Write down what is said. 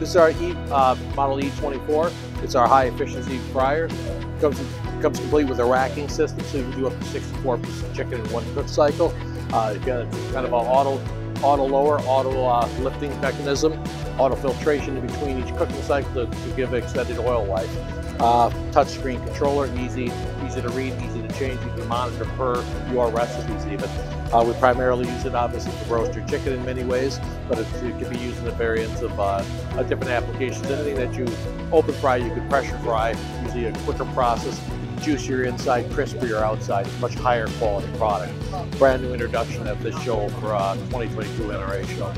This is our Model E24. It's our high efficiency fryer. Comes complete with a racking system, so you can do up to 64 pieces of chicken in one cook cycle. You've got kind of an auto lower, auto lifting mechanism, auto filtration in between each cooking cycle to give extended oil life. Touchscreen controller, easy to read, easy to change. You can monitor per your recipes even. We primarily use it obviously for roasted chicken in many ways, but it can be used in the variants of different applications. Anything that you open fry, you can pressure fry, usually a quicker process, juicier inside, crispier outside, much higher quality product. Brand new introduction at this show for 2022 NRA show.